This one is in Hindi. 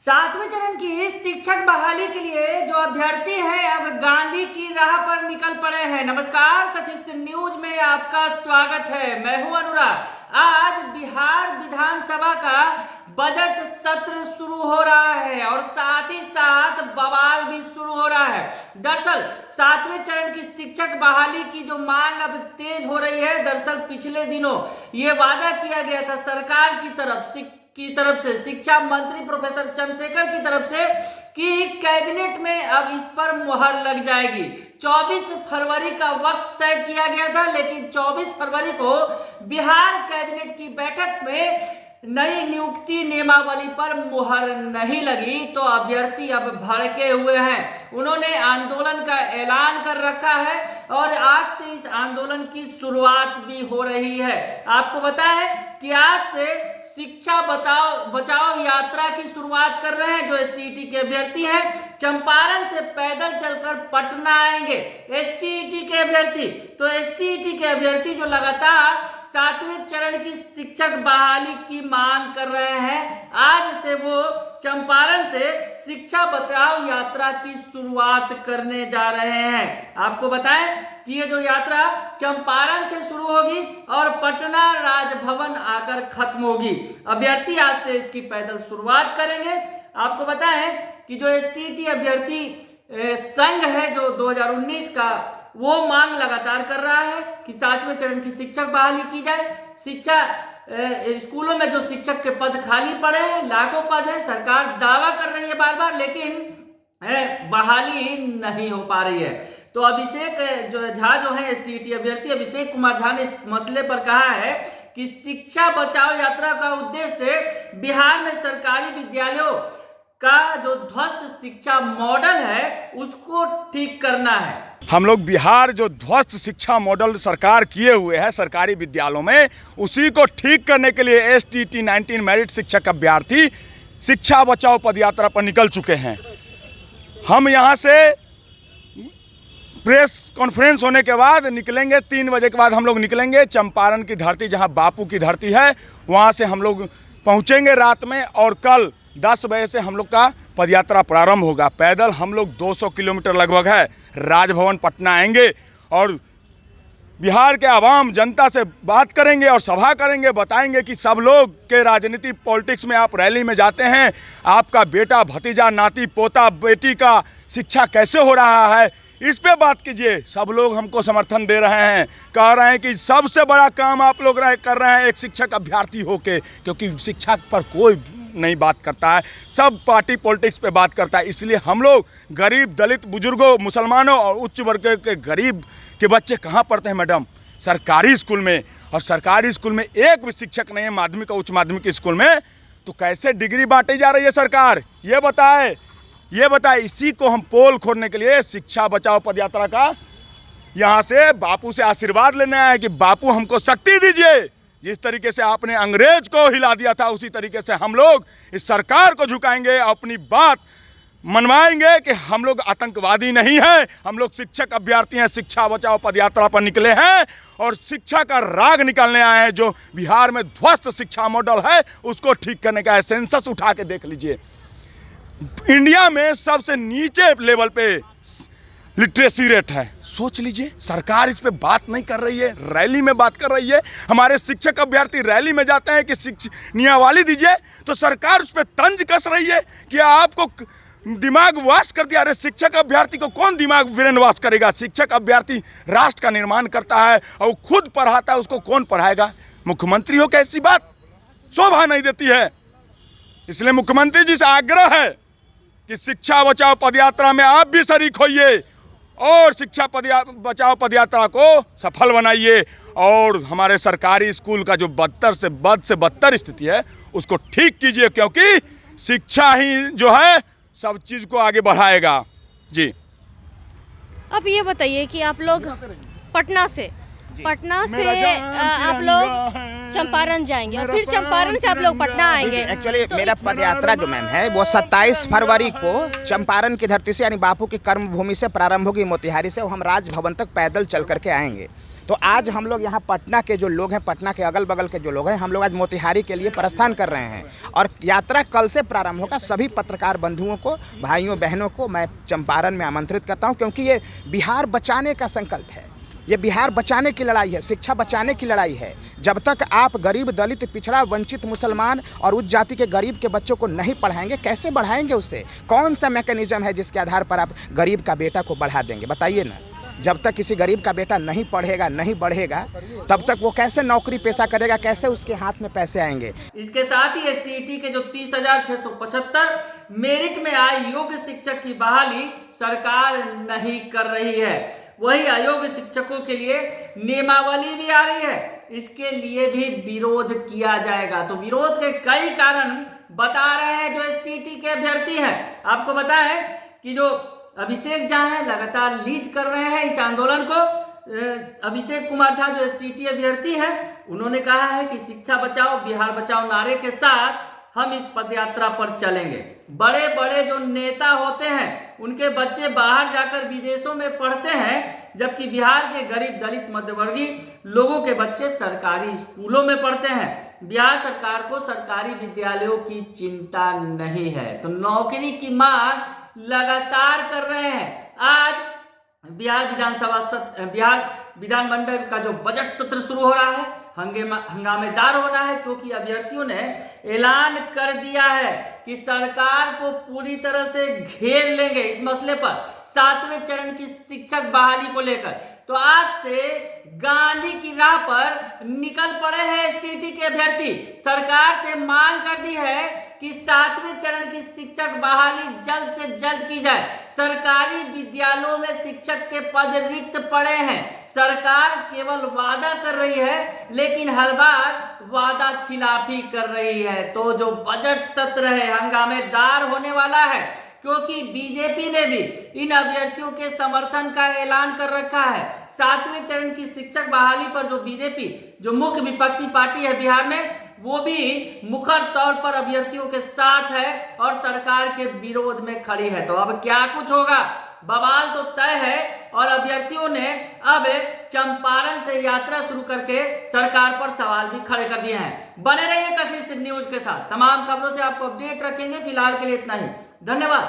सातवें चरण की शिक्षक बहाली के लिए जो अभ्यर्थी हैं अब गांधी की राह पर निकल पड़े हैं। नमस्कार, कशिश न्यूज में आपका स्वागत है। मैं हूं अनुराग। आज बिहार विधानसभा का बजट सत्र शुरू हो रहा है और साथ ही साथ बवाल भी शुरू हो रहा है। दरअसल सातवें चरण की शिक्षक बहाली की जो मांग अब तेज हो रही है। दरअसल पिछले दिनों ये वादा किया गया था सरकार की तरफ से शिक्षा मंत्री प्रोफेसर चंद्रशेखर की तरफ से कि कैबिनेट में अब इस पर मुहर लग जाएगी। 24 फरवरी का वक्त तय किया गया था, लेकिन 24 फरवरी को बिहार कैबिनेट की बैठक में नई नियुक्ति नियमावली पर मुहर नहीं लगी तो अभ्यर्थी अब भड़के हुए हैं। उन्होंने आंदोलन का ऐलान कर रखा है और आज से इस आंदोलन की शुरुआत भी हो रही है। आपको बताएं कि आज से शिक्षा बचाओ यात्रा की शुरुआत कर रहे हैं। जो एसटीईटी के अभ्यर्थी हैं चंपारण से पैदल चलकर पटना आएंगे। एसटीईटी के अभ्यर्थी जो लगातार सातवें चरण की शिक्षक बहाली की मांग कर रहे हैं, आज से वो चंपारण से शिक्षा बचाओ यात्रा की शुरुआत करने जा रहे हैं। आपको बताएं कि ये जो यात्रा चंपारण से शुरू होगी और पटना राजभवन आकर खत्म होगी। अभ्यर्थी आज से इसकी पैदल शुरुआत करेंगे। आपको बताएं कि जो एसटीईटी अभ्यर्थी संघ है जो 2019 का, वो मांग लगातार कर रहा है कि सातवें चरण की शिक्षक बहाली की जाए। शिक्षा स्कूलों में जो शिक्षक के पद खाली पड़े हैं, लाखों पद है, सरकार दावा कर रही है बार बार, लेकिन बहाली नहीं हो पा रही है। तो अभिषेक झा जो है एसटीईटी अभ्यर्थी अभिषेक कुमार झा ने इस मसले पर कहा है कि शिक्षा बचाओ यात्रा का उद्देश्य बिहार में सरकारी विद्यालयों का जो ध्वस्त शिक्षा मॉडल है उसको ठीक करना है। हम लोग बिहार जो ध्वस्त शिक्षा मॉडल सरकार किए हुए हैं सरकारी विद्यालयों में, उसी को ठीक करने के लिए एसटीईटी 19 मेरिट शिक्षक अभ्यर्थी शिक्षा बचाओ पदयात्रा पर निकल चुके हैं। हम यहाँ से प्रेस कॉन्फ्रेंस होने के बाद निकलेंगे, 3 बजे के बाद हम लोग निकलेंगे चंपारण की धरती, जहाँ बापू की धरती है, वहाँ से हम लोग पहुँचेंगे रात में और कल 10 बजे से हम लोग का पदयात्रा प्रारंभ होगा। पैदल हम लोग 200 किलोमीटर लगभग है, राजभवन पटना आएंगे और बिहार के आवाम जनता से बात करेंगे और सभा करेंगे। बताएंगे कि सब लोग के राजनीति पॉलिटिक्स में आप रैली में जाते हैं, आपका बेटा भतीजा नाती पोता बेटी का शिक्षा कैसे हो रहा है, इस पे बात कीजिए। सब लोग हमको समर्थन दे रहे हैं, कह रहे हैं कि सबसे बड़ा काम आप लोग कर रहे हैं एक शिक्षक अभ्यर्थी होके, क्योंकि शिक्षा पर कोई नहीं बात करता है, सब पार्टी पॉलिटिक्स पे बात करता है। इसलिए हम लोग गरीब दलित बुजुर्गों मुसलमानों और उच्च वर्ग के गरीब के बच्चे कहाँ पढ़ते हैं मैडम? सरकारी स्कूल में, और सरकारी स्कूल में एक भी शिक्षक नहीं है माध्यमिक और उच्च माध्यमिक स्कूल में, तो कैसे डिग्री बांटी जा रही है सरकार? ये बताए। इसी को हम पोल खोलने के लिए शिक्षा बचाओ पदयात्रा का यहाँ से बापू से आशीर्वाद लेने आए कि बापू हमको शक्ति दीजिए। जिस तरीके से आपने अंग्रेज को हिला दिया था, उसी तरीके से हम लोग इस सरकार को झुकाएंगे, अपनी बात मनवाएंगे कि हम लोग आतंकवादी नहीं हैं, हम लोग शिक्षक अभ्यर्थी हैं। शिक्षा बचाओ पदयात्रा पर निकले हैं और शिक्षा का राग निकालने आए हैं। जो बिहार में ध्वस्त शिक्षा मॉडल है उसको ठीक करने का है। सेंसस उठा के देख लीजिए, इंडिया में सबसे नीचे लेवल पे लिटरेसी रेट है। सोच लीजिए, सरकार इस पे बात नहीं कर रही है, रैली में बात कर रही है। हमारे शिक्षक अभ्यर्थी रैली में जाते हैं कि नियमावली दीजिए, तो सरकार उस पर तंज कस रही है कि आपको दिमाग वाश कर दिया। अरे शिक्षक अभ्यर्थी को कौन दिमाग ब्रेन वाश करेगा? शिक्षक अभ्यर्थी राष्ट्र का निर्माण करता है और खुद पढ़ाता है, उसको कौन पढ़ाएगा? मुख्यमंत्री हो, कैसी बात शोभा नहीं देती है। इसलिए मुख्यमंत्री जी से आग्रह है कि शिक्षा बचाओ पदयात्रा में आप भी शरीक होइए और शिक्षा बचाओ पदयात्रा को सफल बनाइए और हमारे सरकारी स्कूल का जो बद से बदतर स्थिति है उसको ठीक कीजिए, क्योंकि शिक्षा ही जो है सब चीज़ को आगे बढ़ाएगा। जी, अब ये बताइए कि आप लोग पटना से आप लोग चंपारण जाएंगे और फिर चंपारण से आप लोग पटना आएंगे। एक्चुअली मेरा पद यात्रा जो मैम है वो 27 फरवरी को चंपारण की धरती से यानी बापू की कर्म भूमि से प्रारंभ होगी मोतिहारी से, और हम राजभवन तक पैदल चल करके आएंगे। तो आज हम लोग यहाँ पटना के जो लोग हैं, पटना के अगल बगल के जो लोग हैं, हम लोग आज मोतिहारी के लिए प्रस्थान कर रहे हैं और यात्रा कल से प्रारंभ होगा। सभी पत्रकार बंधुओं को, भाइयों बहनों को मैं चंपारण में आमंत्रित करता हूँ, क्योंकि ये बिहार बचाने का संकल्प है। ये बिहार बचाने की लड़ाई है, शिक्षा बचाने की लड़ाई है। जब तक आप गरीब, दलित, पिछड़ा, वंचित, मुसलमान और उच्च जाति के गरीब के बच्चों को नहीं पढ़ाएंगे, कैसे बढ़ाएंगे? उससे कौन सा मैकेनिज्म है जिसके आधार पर आप गरीब का बेटा को बढ़ा देंगे? बताइए ना। जब तक किसी गरीब का बेटा नहीं पढ़ेगा, नहीं बढ़ेगा, तब तक वो कैसे नौकरी पेशा करेगा, कैसे उसके हाथ में पैसे आएंगे? इसके साथ ही एसटीईटी के जो 30,675 मेरिट में आए योग्य शिक्षक की बहाली सरकार नहीं कर रही है। वही अयोग्य शिक्षकों के लिए नियमावली भी आ रही है, इसके लिए भी विरोध किया जाएगा। तो विरोध के कई कारण बता रहे हैं जो एसटीईटी के अभ्यर्थी हैं। आपको बताएं कि जो अभिषेक झा हैं लगातार लीड कर रहे हैं इस आंदोलन को। अभिषेक कुमार झा जो एसटीईटी अभ्यर्थी हैं, उन्होंने कहा है कि शिक्षा बचाओ बिहार बचाओ नारे के साथ हम इस पदयात्रा पर चलेंगे। बड़े बड़े जो नेता होते हैं उनके बच्चे बाहर जाकर विदेशों में पढ़ते हैं, जबकि बिहार के गरीब, दलित, मध्यवर्गीय लोगों के बच्चे सरकारी स्कूलों में पढ़ते हैं। बिहार सरकार को सरकारी विद्यालयों की चिंता नहीं है, तो नौकरी की मांग लगातार कर रहे हैं। आज बिहार विधानमंडल का जो बजट सत्र शुरू हो रहा है, हंगामेदार होना है, क्योंकि अभ्यर्थियों ने ऐलान कर दिया है कि सरकार को पूरी तरह से घेर लेंगे इस मसले पर, 7वें चरण की शिक्षक बहाली को लेकर। तो आज से गांधी की राह पर निकल पड़े हैं एसटीईटी के अभ्यर्थी। सरकार से मांग कर दी है कि 7वें चरण की शिक्षक बहाली जल्द से जल्द की जाए। सरकारी विद्यालयों में शिक्षक के पद रिक्त पड़े हैं। सरकार केवल वादा कर रही है, लेकिन हर बार वादा खिलाफी कर रही है। तो जो बजट सत्र है हंगामेदार होने वाला है, क्योंकि बीजेपी ने भी इन अभ्यर्थियों के समर्थन का ऐलान कर रखा है। 7वें चरण की शिक्षक बहाली पर जो बीजेपी, जो मुख्य विपक्षी पार्टी है बिहार में, वो भी मुखर तौर पर अभ्यर्थियों के साथ है और सरकार के विरोध में खड़ी है। तो अब क्या कुछ होगा, बवाल तो तय है और अभ्यर्थियों ने अब चंपारण से यात्रा शुरू करके सरकार पर सवाल भी खड़े कर दिए हैं। बने रहिए कशिश न्यूज के साथ, तमाम खबरों से आपको अपडेट रखेंगे। फिलहाल के लिए इतना ही, धन्यवाद।